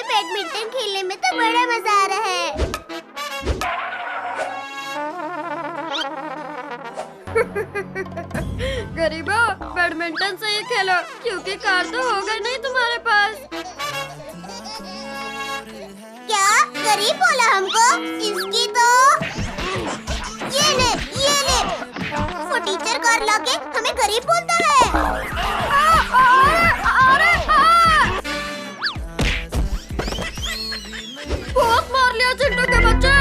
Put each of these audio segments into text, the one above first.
में बैडमिंटन खेलने में तो बड़ा मजा आ रहा है। गरीबा, बैडमिंटन से ही खेलो क्योंकि कार तो होगा नहीं तुम्हारे पास। क्या गरीब बोला हमको? इसकी तो ये ले वो टीचर कार लाके हमें गरीब बोलता है। बहुत मार लिया चिंटू के बच्चे।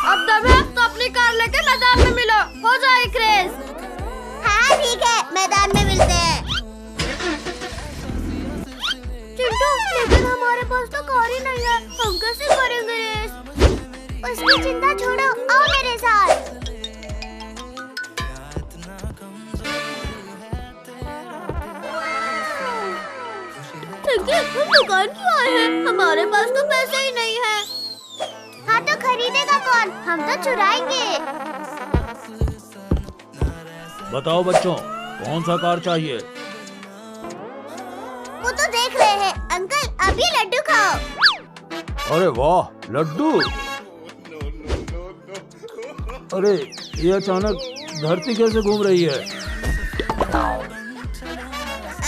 अब दम है तो अपनी कार लेके मैदान में मिलो, हो जाए क्रेज। हाँ ठीक है, मैदान में मिलते हैं। चिंटू, लेकिन हमारे पास तो कार ही नहीं है, हम कैसे करेंगे रेस? उसकी चिंता छोड़ो, आओ मेरे साथ। हम दुकान क्यों आए हैं? हमारे पास तो पैसे ही नहीं है। हाँ तो खरीदेगा कौन? हम तो चुराएंगे। बताओ बच्चों, कौन सा कार चाहिए? वो तो देख रहे हैं। अंकल, आप ये लड्डू खाओ। अरे वाह, लड्डू। अरे ये अचानक धरती कैसे घूम रही है?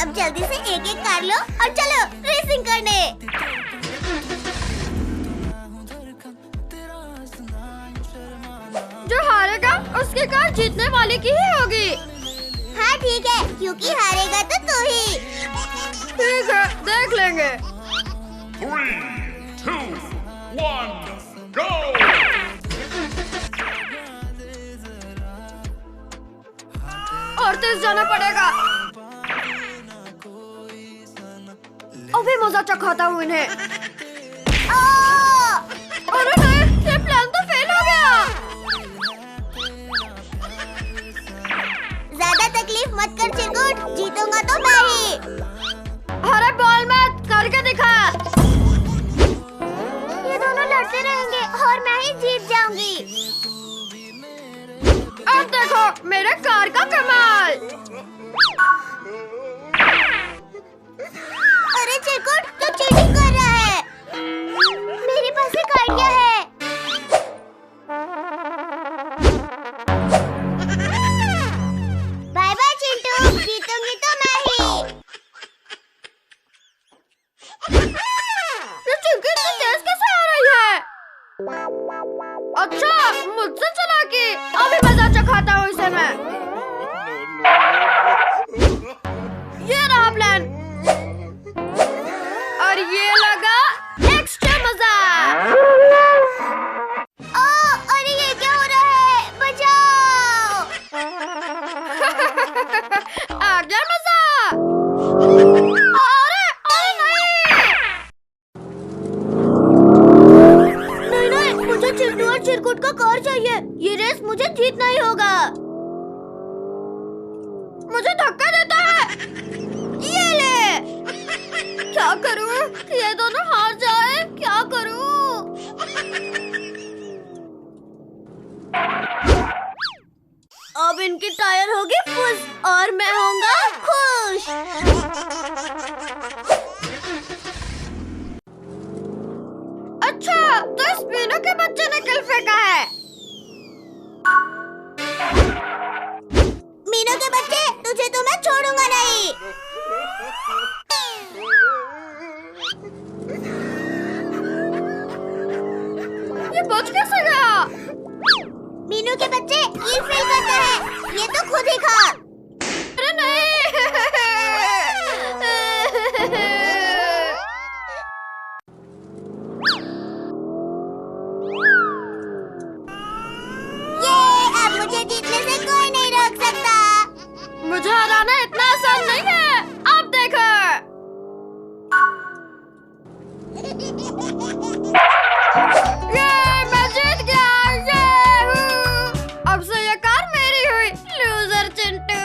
अब जल्दी से एक एक कार लो और चलो रेसिंग करने। जो हारेगा उसकी कार जीतने वाले की ही होगी। हाँ ठीक है, क्योंकि हारेगा तो तू ही। ठीक है, देख लेंगे। 3, 2, 1, go! और तेज जाना पड़ेगा। अभी मजा चखाता हूँ इन्हें। अरे नहीं, ये प्लान तो फेल हो गया। ज्यादा तकलीफ मत कर चिरकुट, जीतूंगा तो मैं ही। अरे बॉल मत, करके दिखा। ये दोनों लड़ते रहेंगे और मैं ही जीत जाऊंगी। अब देखो मेरे कार का कमाल। अरे चिरकुट, तू चीटिंग कर रहा है। मेरे पास एक आइडिया है। बाय बाय चिंटू, जीतूंगी तो मैं ही। ये चिंकी इतनी तेज कैसे आ रही है? अच्छा, मुझसे चालाकी। अभी मजा चखाता हूँ इसे मैं। ये रहा प्लान। और ये लगा एक्स्ट्रा मजा। अरे ये क्या हो रहा है? बचाओ। आ गया मजा। अरे नहीं, मुझे चिंटू और चिरकुट का कार चाहिए। ये रेस मुझे जीतना ही होगा। मुझे धक्का देता है। ये ले। क्या करूं? ये दोनों हार जाए, क्या करूं? अब इनकी टायर होगी फुस और मैं होऊंगा खुश। अच्छा, तो इस मीनू के बच्चे ने किल फेंका है। मीनू के बच्चे, तुझे तो मैं छोड़ूंगा नहीं। ये बच कैसे गया? मीनू के बच्चे, ये फेल करता है। ये तो खुद ही खा। अरे नहीं। ये अब मुझे जीतने से कोई नहीं रोक सकता। मुझे हराना इतना आसान नहीं है। अब देखो। ये मैं जीत गया। ये अब से ये कार मेरी हुई। लूजर चिंटू।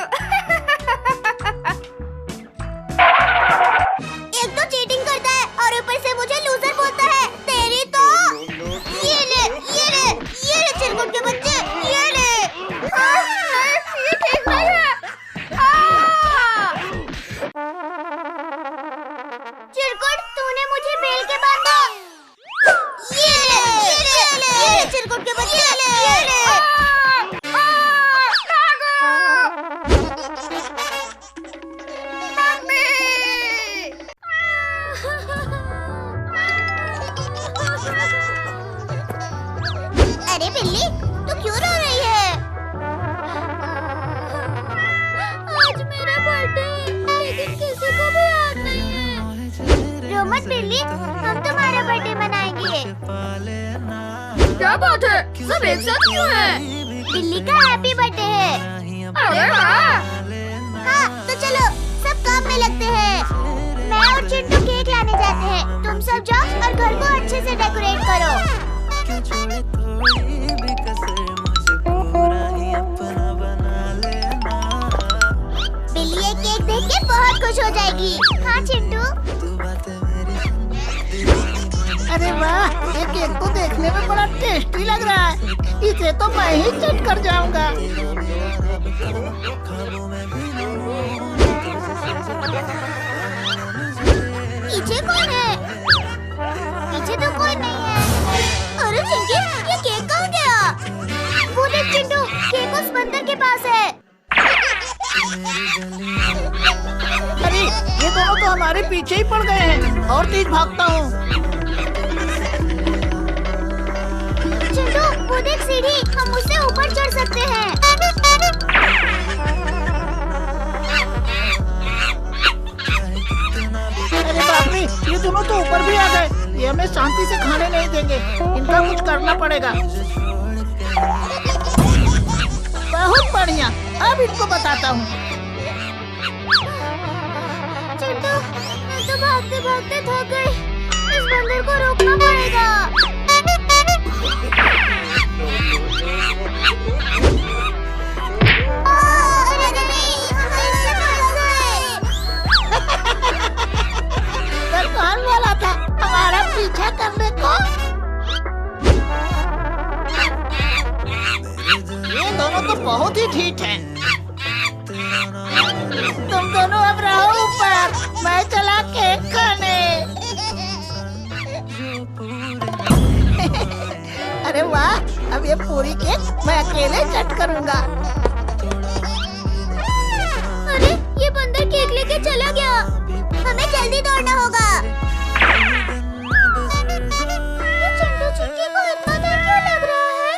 मत बिल्ली, हम तुम्हारा बर्थडे मनाएंगे। क्या बात है, सब एक साथ क्यों हैं? बिल्ली का हैप्पी बर्थडे है। अरे वाह! हाँ, तो चलो सब काम में लगते हैं। मैं और चिंटू केक लाने जाते हैं। तुम सब जाओ और घर को अच्छे से डेकोरेट करो। बिल्ली ये केक देख के बहुत खुश हो जाएगी। हाँ चिंटू। अरे वाह, ये केक तो देखने में बड़ा टेस्टी लग रहा है। इसे तो मैं ही चट कर जाऊंगा। पीछे कौन है? पीछे तो कोई नहीं है। अरे चिंकी, ये केक कहाँ गया? वो देख चिंटू, केक उस बंदर के पास है। अरे ये दोनों तो हमारे पीछे ही पड़ गए हैं। और तेज भागता हूँ। चिंटू, वो देख सीढ़ी, हम उससे ऊपर चढ़ सकते हैं। अरे बाप रे, ये दोनों तो ऊपर भी आ गए। ये हमें शांति से खाने नहीं देंगे। इनका कुछ करना पड़ेगा। बहुत बढ़िया, अब इनको बताता हूँ। चिंटू, मैं तो भागते भागते थक गई। इस बंदर को रोकना पड़ेगा। अरे नहीं, इससे फंस गए। सर कौन वाला था हमारा पीछा करने को? ये दोनों तो बहुत ही ठीक हैं। तुम दोनों अब रहो ऊपर, मैं चला केक खाने। अरे वाह, अब ये पूरी केक मैं अकेले चट करूंगा। अरे ये बंदर केक लेके चला गया। हमें जल्दी दौड़ना होगा। ये चिंटू चिंकी को इतना डर क्यों लग रहा है?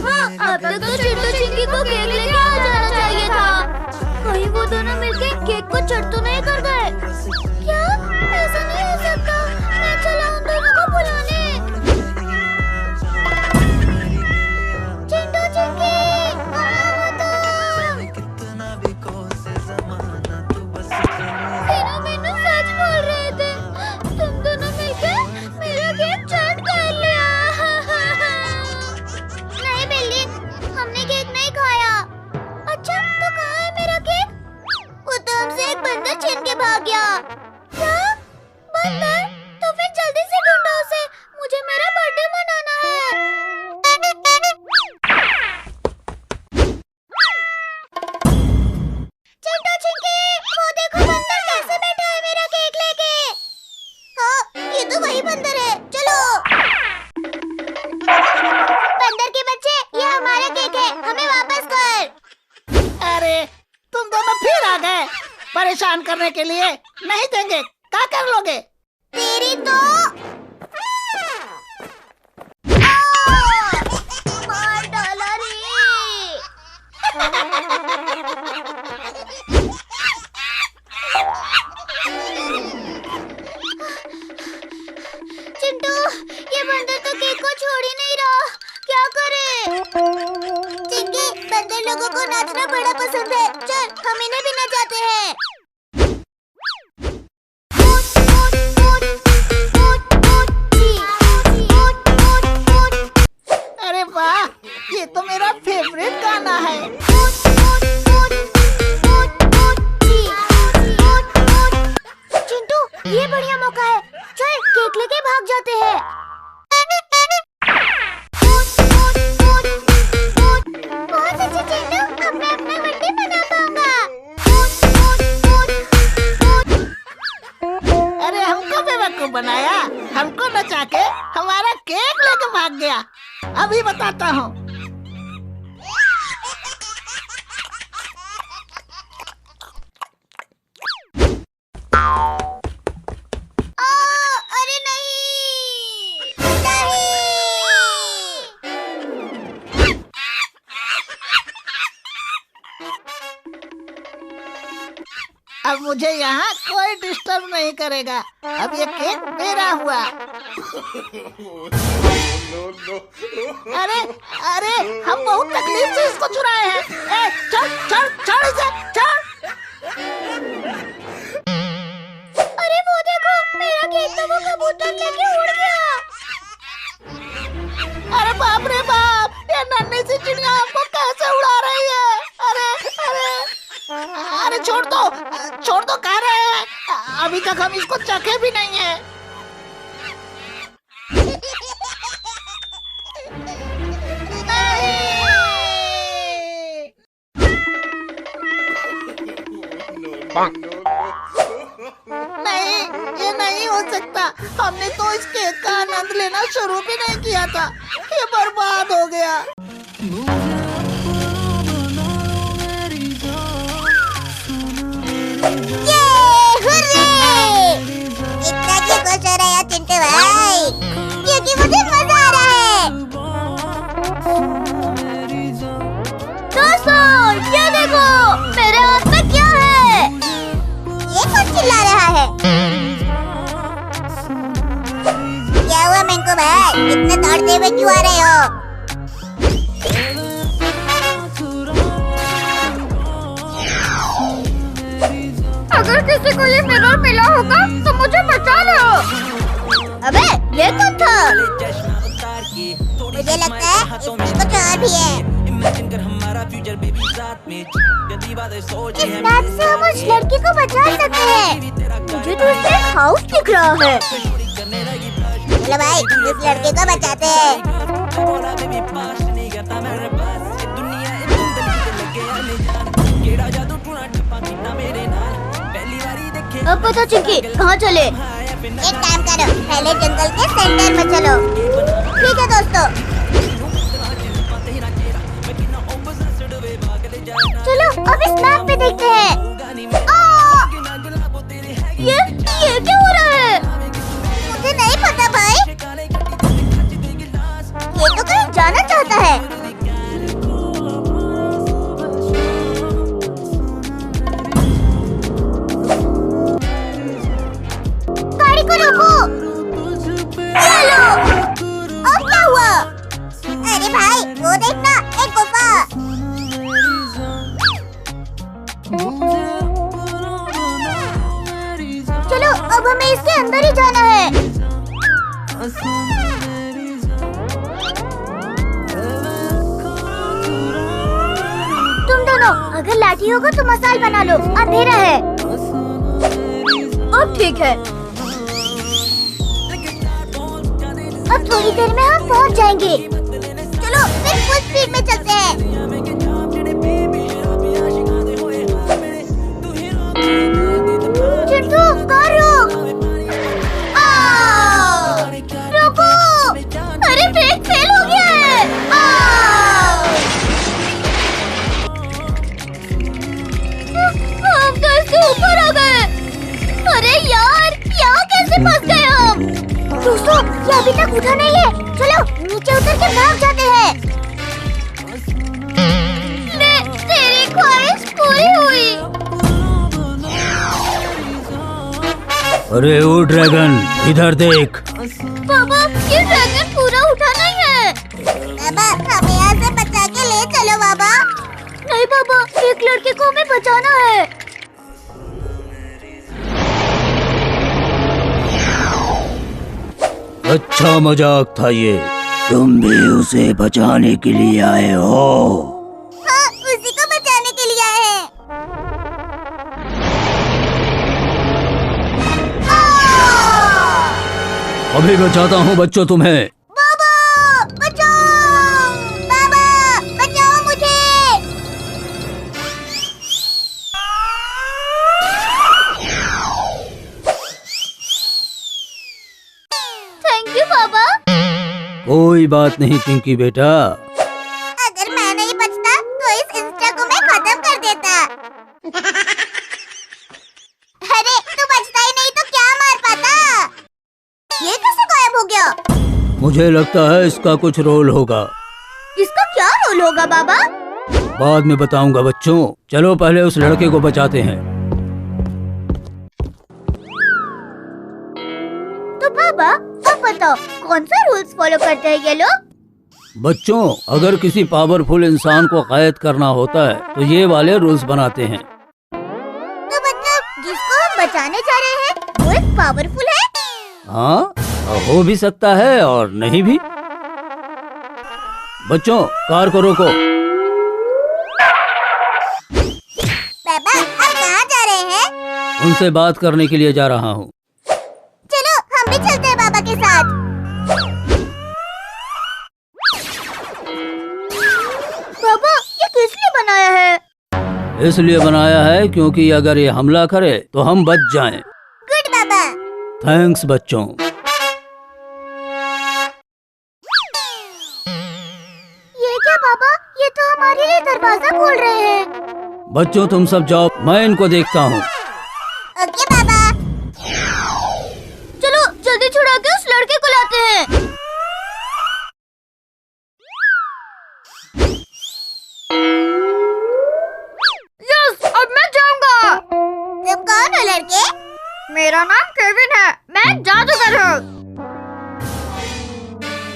हाँ, अब तक तो चिंटू चिंकी को केक लेके आ जाना चाहिए था। कहीं वो दोनों मिलके केक को चट तो नहीं कर गए? क्या? ऐसा नहीं हो सकता। मैं चला उन दोनों को बुलाने। चिंटू चिंकी, कहाँ हो तुम? मैनू सच बोल रहे थे। तुम दोनों मिलके मेरा केक चट कर लिया। नहीं बिल्ली, हमने केक नहीं खाया। अच्छा, तो कहाँ है मेरा केक? वो तो हमसे एक बंदर छीन के भाग गया। क्या? बंदर? तो फिर जल्दी से ढूंढो उसे। मुझे मेरा बर्थडे मनाना है। चिंटू चिंकी, वो देखो बंदर कैसे बैठा है मेरा केक लेके। हाँ, ये तो वही बंदर है। चलो। बंदर के बच्चे, ये हमारा केक है, हमें वापस कर। अरे तुम दोनों फिर आ गए परेशान करने के लिए। नहीं देंगे, क्या कर लोगे? तेरी तो मार डाला रे। चिंटू, ये बंदर तो केक को छोड़ ही नहीं रहा। क्या करे? चिंकी, बंदर लोगों को नाचना बड़ा पसंद है। चल, हम इन्हें भी नचाते हैं। अरे वाह, ये तो मेरा फेवरेट गाना है। चिंटू, ये बढ़िया मौका है। चल केक लेके भाग जाते हैं। बहुत अच्छे चिंटू, अब मैं अपना बर्थडे मना पाऊंगा। अरे हमको बेवकूफ बनाया, हमको नचा के हमारा केक लेके भाग गया। अभी बताता हूँ। अरे नहीं, नहीं। अब मुझे यहाँ कोई डिस्टर्ब नहीं करेगा। अब ये केक मेरा हुआ। अरे अरे हम बहुत तकलीफ से इसको चुराए हैं। ए, छोड़ छोड़ छोड़ इसे, छोड़। अरे वो देखो, मेरा केक तो वो कबूतर लेके उड़ गया। अरे बाप रे बाप, ये नन्ही सी चिड़िया हमको कैसे उड़ा रही है। अरे अरे अरे छोड़ दो कह रहे हैं। अभी तक हम इसको चखे भी नहीं है। नहीं, ये नहीं हो सकता। हमने तो इस केक का आनंद लेना शुरू भी नहीं किया था। ये बर्बाद हो गया। ये हुर्रे! इतना क्यों खुश हो रहे हो चिंटू भाई? क्योंकि मुझे मजा आ रहा है। दोस्तों, ये देखो, मेरे हाथ में क्या है? ये कौन चिल्ला रहा है? क्या हुआ मेंको भाई? इतने दौड़ते हुए क्यों आ रहे हो? अगर किसी को ये मिरर मिला होगा तो मुझे बचा लो। अबे, ये कौन था? मुझे लगता है इसमें कुछ और भी है। इस बात से हम उस लड़की को बचा सकते हैं। मुझे तो उसका एक हाउस दिख रहा है। चलो भाई, इस लड़के को बचाते हैं। अब पता चिंकी, कहाँ चले? एक काम करो, पहले जंगल के सेंटर में चलो। ठीक है दोस्तों, चलो अब इस मैप पे देखते हैं। ये क्या हो रहा है? मुझे नहीं पता भाई, ये तो कहीं जाना चाहता है। गाड़ी को रोको। चलो, अब क्या हुआ? अरे भाई, वो देखना, एक गुफा। चलो, अब हमें इसके अंदर ही जाना है। तुम दोनों, अगर लाठी होगा तो मसाल बना लो, अंधेरा है। अब ठीक है। अब थोड़ी देर में हम पहुंच जाएंगे। चलो, फिर फुल स्पीड में चलते हैं। चिंटू, कार रोक। रुको। अरे ब्रेक फेल हो गया है। हम तो इसके ऊपर आ गए। अरे यार, यहाँ कैसे फंस गए हम? दोस्तों, ये अभी तक उठा नहीं है। चलो, नीचे उतर के भाग जाते हैं। तेरी ख्वाहिश पूरी हुई। अरे ओ ड्रैगन, इधर देख। बाबा, ये ड्रैगन पूरा उठा नहीं है। बाबा, हमें यहाँ से बचा के ले चलो बाबा। नहीं बाबा, एक लड़के को हमें बचाना है। अच्छा मजाक था ये। तुम भी उसे बचाने के लिए आए हो? हाँ, उसी को बचाने के लिए आए हैं। अभी बचाता हूँ बच्चों तुम्हें। बाबा, बचाओ! बाबा, बचाओ मुझे! थैंक यू बाबा। कोई बात नहीं चिंकी बेटा। अगर मैं नहीं बचता तो इस इंस्टा को मैं खत्म कर देता। अरे, तू बचता ही नहीं तो क्या मार पाता? ये कैसे गायब हो गया? मुझे लगता है इसका कुछ रोल होगा। इसका क्या रोल होगा बाबा? बाद में बताऊंगा बच्चों। चलो पहले उस लड़के को बचाते हैं। कौन सा रूल्स फॉलो करते हैं ये लोग? बच्चों, अगर किसी पावरफुल इंसान को कैद करना होता है तो ये वाले रूल्स बनाते हैं। तो मतलब जिसको हम बचाने जा रहे हैं वो एक पावरफुल है? हाँ, हो भी सकता है और नहीं भी। बच्चों, कार को रोको। पापा, आप कहाँ जा रहे हैं? उनसे बात करने के लिए जा रहा हूँ। चलो हम भी चलते हैं पापा के साथ। पापा, ये किस लिए बनाया है? इसलिए बनाया है क्योंकि अगर ये हमला करे तो हम बच जाएं। गुड पापा। थैंक्स बच्चों। ये क्या पापा? ये तो हमारे लिए दरवाजा खोल रहे हैं। बच्चों तुम सब जाओ, मैं इनको देखता हूँ। ओके पापा। चलो जल्दी छुड़ा के उस लड़के को लाते हैं। यस, अब मैं जाऊंगा। तुम कौन हो लड़के? मेरा नाम केविन है, मैं जादूगर हूँ।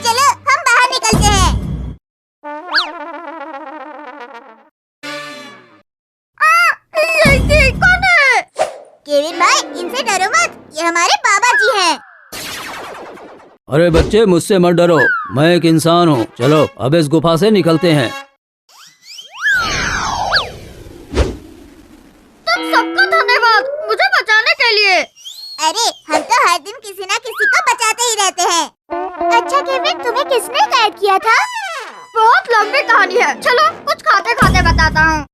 चलो हम बाहर निकलते हैं। ये कौन है? केविन भाई, इनसे डरो मत, ये हमारे बाबा जी हैं। अरे बच्चे, मुझसे मत डरो, मैं एक इंसान हूँ। चलो अब इस गुफा से निकलते हैं। तुम सबका धन्यवाद मुझे बचाने के लिए। अरे हम तो हर दिन किसी न किसी को बचाते ही रहते हैं। अच्छा केविन, तुम्हें किसने कैद किया था? बहुत लंबी कहानी है, चलो कुछ खाते खाते बताता हूँ।